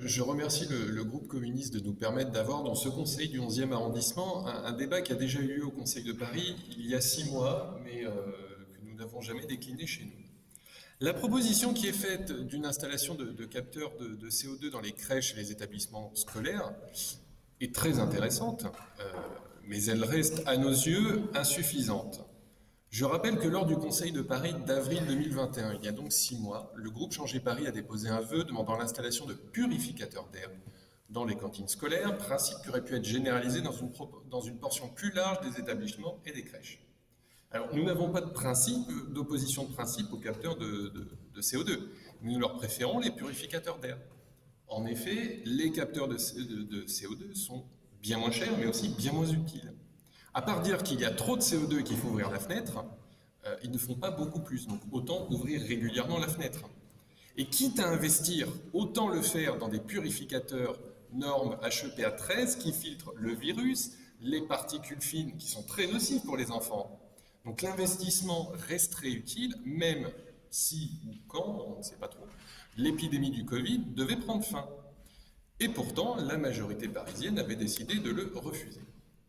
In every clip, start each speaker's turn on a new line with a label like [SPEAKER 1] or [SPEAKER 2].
[SPEAKER 1] Je remercie le groupe communiste de nous permettre d'avoir dans ce conseil du 11e arrondissement un débat qui a déjà eu lieu au Conseil de Paris il y a 6 mois, mais que nous n'avons jamais décliné chez nous. La proposition qui est faite d'une installation de capteurs de CO2 dans les crèches et les établissements scolaires est très intéressante, mais elle reste à nos yeux insuffisante. Je rappelle que lors du Conseil de Paris d'avril 2021, il y a donc 6 mois, le groupe Changer Paris a déposé un vœu demandant l'installation de purificateurs d'air dans les cantines scolaires, principe qui aurait pu être généralisé dans une portion plus large des établissements et des crèches. Alors, nous n'avons pas de principe, d'opposition de principe aux capteurs de CO2. Nous leur préférons les purificateurs d'air. En effet, les capteurs de CO2 sont bien moins chers, mais aussi bien moins utiles. À part dire qu'il y a trop de CO2 et qu'il faut ouvrir la fenêtre, ils ne font pas beaucoup plus. Donc autant ouvrir régulièrement la fenêtre. Et quitte à investir, autant le faire dans des purificateurs normes HEPA 13 qui filtrent le virus, les particules fines qui sont très nocives pour les enfants. Donc l'investissement resterait utile, même si ou quand, on ne sait pas trop, l'épidémie du Covid devait prendre fin. Et pourtant, la majorité parisienne avait décidé de le refuser.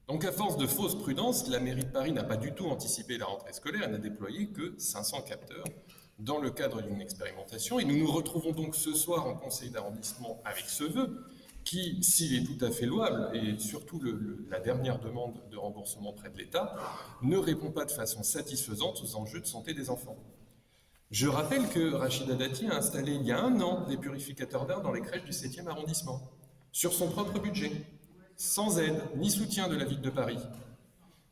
[SPEAKER 1] Donc à force de fausse prudence, la mairie de Paris n'a pas du tout anticipé la rentrée scolaire et n'a déployé que 500 capteurs dans le cadre d'une expérimentation. Et nous nous retrouvons donc ce soir en conseil d'arrondissement avec ce vœu qui, s'il est tout à fait louable, et surtout la dernière demande de remboursement près de l'État, ne répond pas de façon satisfaisante aux enjeux de santé des enfants. Je rappelle que Rachida Dati a installé il y a 1 an des purificateurs d'air dans les crèches du 7e arrondissement, sur son propre budget, sans aide ni soutien de la ville de Paris.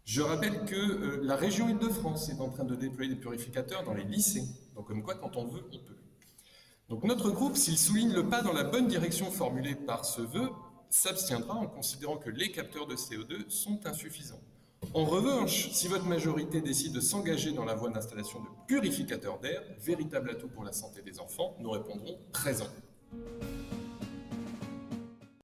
[SPEAKER 1] Je rappelle que la région Île-de-France est en train de déployer des purificateurs dans les lycées. Donc comme quoi, quand on veut, on peut. Donc notre groupe, s'il souligne le pas dans la bonne direction formulé par ce vœu, s'abstiendra en considérant que les capteurs de CO2 sont insuffisants. En revanche, si votre majorité décide de s'engager dans la voie d'installation de purificateurs d'air, véritable atout pour la santé des enfants, nous répondrons présent.